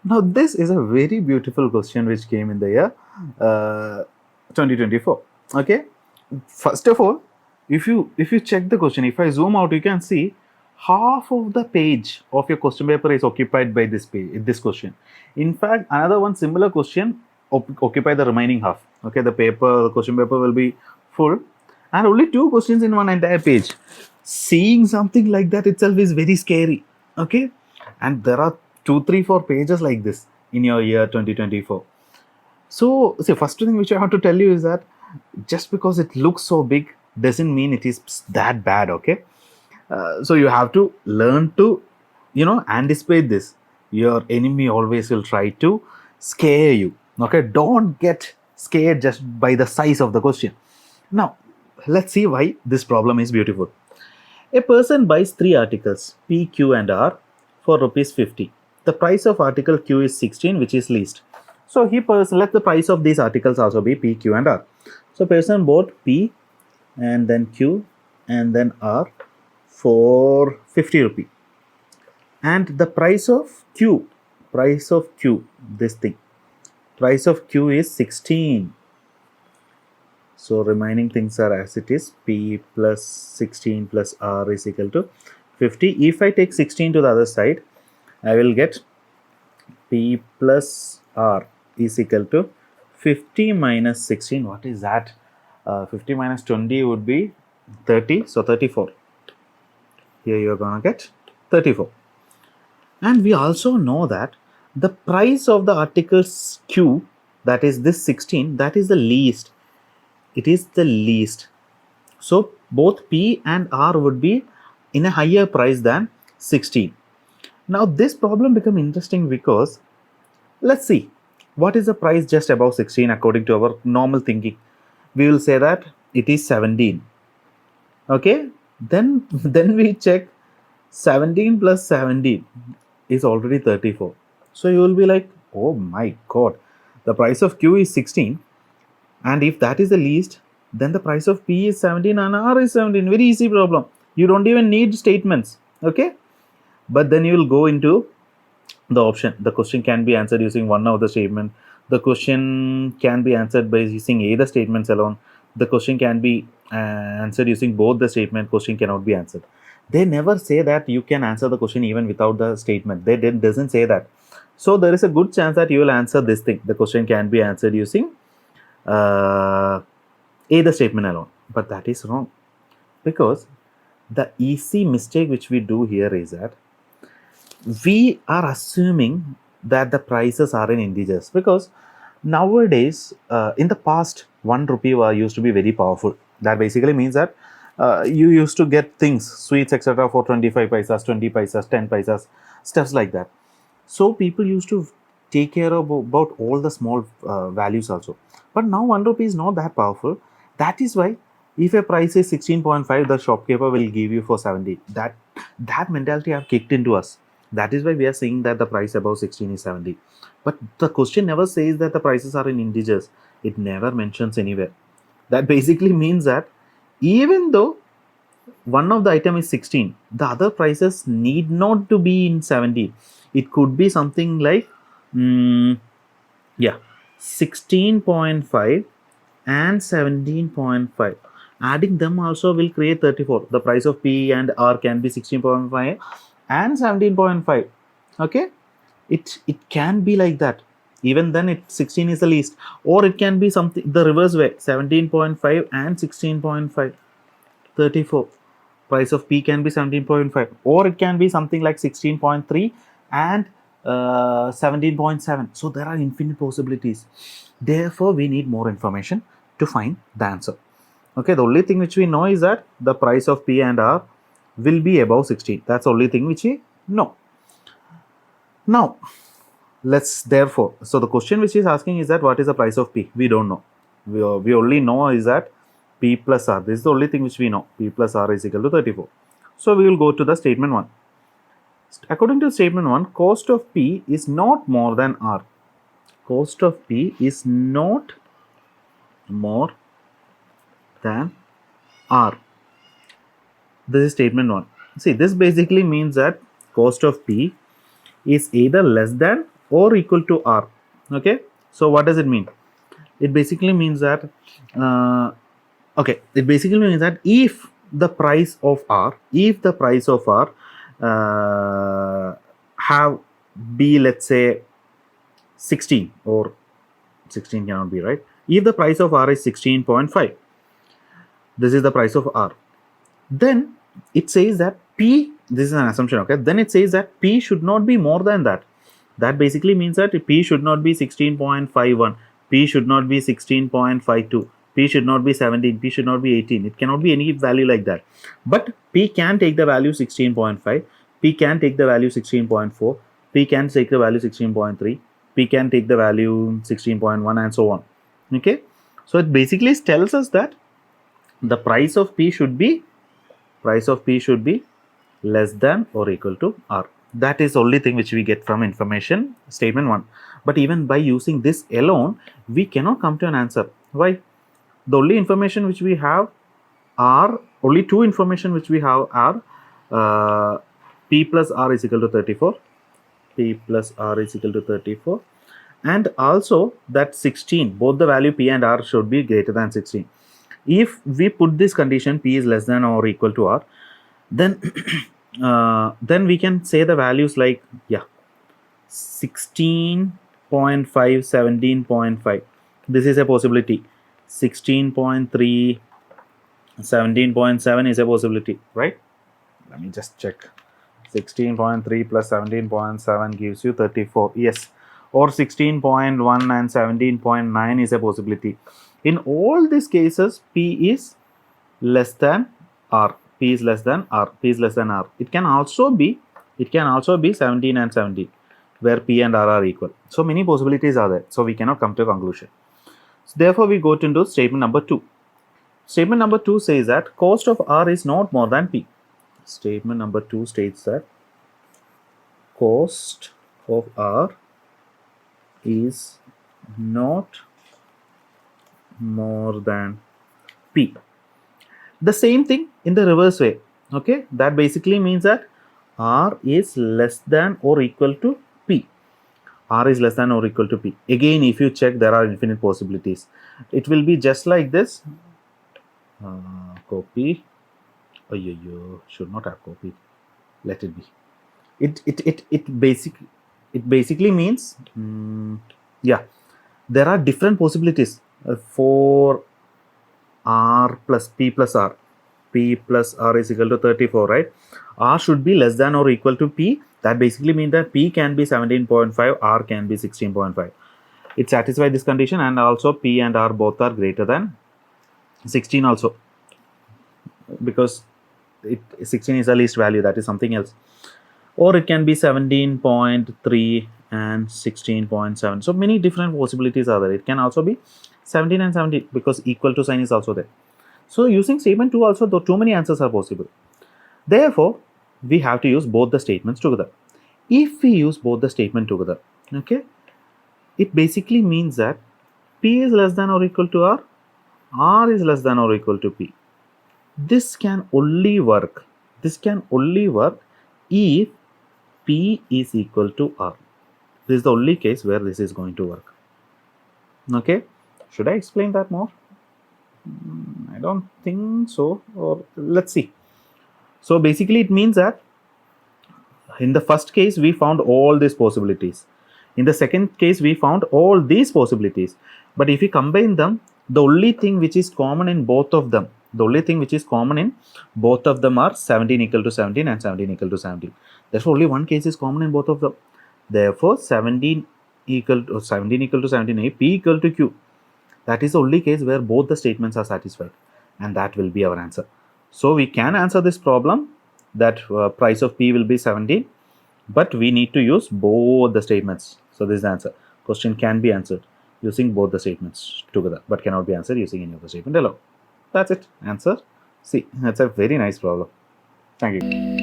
Now, this is a very beautiful question which came in the year 2024. Okay, first of all, if you check the question, if I zoom out, you can see half of the page of your question paper is occupied by this question. In fact, another one similar question occupy the remaining half. Okay, the question paper will be full, and only two questions in one entire page. Seeing something like that itself is very scary. Okay, and there are 2, 3, 4 pages like this in your year 2024. So, see, first thing which I have to tell you is that just because it looks so big doesn't mean it is that bad. Okay, so you have to learn to, anticipate this. Your enemy always will try to scare you. Okay, don't get scared just by the size of the question. Now, let's see why this problem is beautiful. A person buys three articles P, Q, and R for rupees 50. The price of article Q is 16, which is least. So let the price of these articles also be P, Q, and R. So person bought P and then Q and then R for 50 rupee. And the price of Q, this thing, price of Q is 16. So remaining things are as it is. P plus 16 plus R is equal to 50. If I take 16 to the other side, I will get P plus R is equal to 50 minus 16. What is that? 50 minus 20 would be 30. So 34. Here you're going to get 34. And we also know that the price of the articles Q, that is this 16, that is the least. It is the least. So both P and R would be in a higher price than 16. Now this problem becomes interesting because let's see what is the price just above 16 according to our normal thinking. We will say that it is 17. Okay, then we check 17 plus 17 is already 34. So you will be like, oh my god, the price of Q is 16, and if that is the least, then the price of P is 17 and R is 17. Very easy problem. You don't even need statements. Okay, but then you will go into the option. The question can be answered using one of the statement. The question can be answered by using either statements alone. The question can be answered using both the statement. Question cannot be answered. They never say that you can answer the question even without the statement. They doesn't say that. So there is a good chance that you will answer this thing. The question can be answered using either statement alone. But that is wrong, because the easy mistake which we do here is that we are assuming that the prices are in integers, because nowadays in the past 1 rupee used to be very powerful. That basically means that you used to get things, sweets, etc., for 25 paisas, 20 paisas, 10 paisas, stuffs like that. So people used to take care of about all the small values also. But now 1 rupee is not that powerful. That is why if a price is 16.5, the shopkeeper will give you for 70. That mentality have kicked into us. That is why we are saying that the price above 16 is 70. But the question never says that the prices are in integers. It never mentions anywhere. That basically means that even though one of the item is 16, the other prices need not to be in 70. It could be something like 16.5 and 17.5. Adding them also will create 34. The price of P and R can be 16.5 and 17.5. Okay, it can be like that. Even then 16 is the least, or it can be something the reverse way, 17.5 and 16.5, 34. Price of P can be 17.5, or it can be something like 16.3 and 17.7. So there are infinite possibilities. Therefore we need more information to find the answer. Okay, the only thing which we know is that the price of P and R will be above 16. That's the only thing which we know. Now so the question which is asking is that what is the price of P? We don't know. We only know is that P plus R. This is the only thing which we know. P plus R is equal to 34. So we will go to the statement 1. According to statement 1, cost of P is not more than R. Cost of P is not more than R. This is statement 1. See, this basically means that cost of P is either less than or equal to R. Okay, so what does it mean? It basically means that if the price of R, have be, let's say, 16, or 16 cannot be, right? If the price of R is 16.5, this is the price of R, then it says that P, this is an assumption, okay, then it says that P should not be more than that. That basically means that P should not be 16.51, P should not be 16.52, P should not be 17, P should not be 18. It cannot be any value like that. But P can take the value 16.5, P can take the value 16.4, P can take the value 16.3, P can take the value 16.1, and so on. Okay, so it basically tells us that the price of P should be less than or equal to R. That is the only thing which we get from information statement 1. But even by using this alone, we cannot come to an answer. Why? The only information which we have are, only two information which we have are P plus R is equal to 34, P plus R is equal to 34, and also that 16, both the value P and R should be greater than 16. If we put this condition, P is less than or equal to R, then then we can say the values like 16.5, 17.5. This is a possibility. 16.3, 17.7 is a possibility, right? Let me just check. 16.3 plus 17.7 gives you 34. Yes. Or 16.1 and 17.9 is a possibility. In all these cases, P is less than R. P is less than R. P is less than R. It can also be 17 and 17, where P and R are equal. So many possibilities are there. So we cannot come to a conclusion. So therefore, we go into statement number 2. Statement number 2 says that cost of R is not more than P. Statement number 2 states that cost of R is not more than P. The same thing in the reverse way. Okay, that basically means that R is less than or equal to P. R is less than or equal to P. Again, if you check, there are infinite possibilities. It will be just like this. Copy. Should not have copied. Let it be. It basically means there are different possibilities for R plus P plus R. P plus R is equal to 34, right? R should be less than or equal to P. That basically means that P can be 17.5, R can be 16.5. It satisfies this condition, and also P and R both are greater than 16 also, because 16 is the least value, that is something else. Or it can be 17.3 and 16.7. So many different possibilities are there. It can also be 17 and 17 because equal to sign is also there. So using statement 2 also, though, too many answers are possible. Therefore, we have to use both the statements together. If we use both the statement together, okay, it basically means that P is less than or equal to R, R is less than or equal to P. This can only work. This can only work if P is equal to R. This is the only case where this is going to work. Okay, should I explain that more? I don't think so, or let's see. So basically it means that in the first case we found all these possibilities. In the second case we found all these possibilities. But if we combine them, the only thing which is common in both of them, are 17 equal to 17 and 17 equal to 17. Therefore, only one case is common in both of them. Therefore, 17 equal to 17A, P equal to Q. That is the only case where both the statements are satisfied, and that will be our answer. So we can answer this problem that price of P will be 17, but we need to use both the statements. So this is the answer. Question can be answered using both the statements together, but cannot be answered using any of the statement alone. That's it. Answer C. That's a very nice problem. Thank you.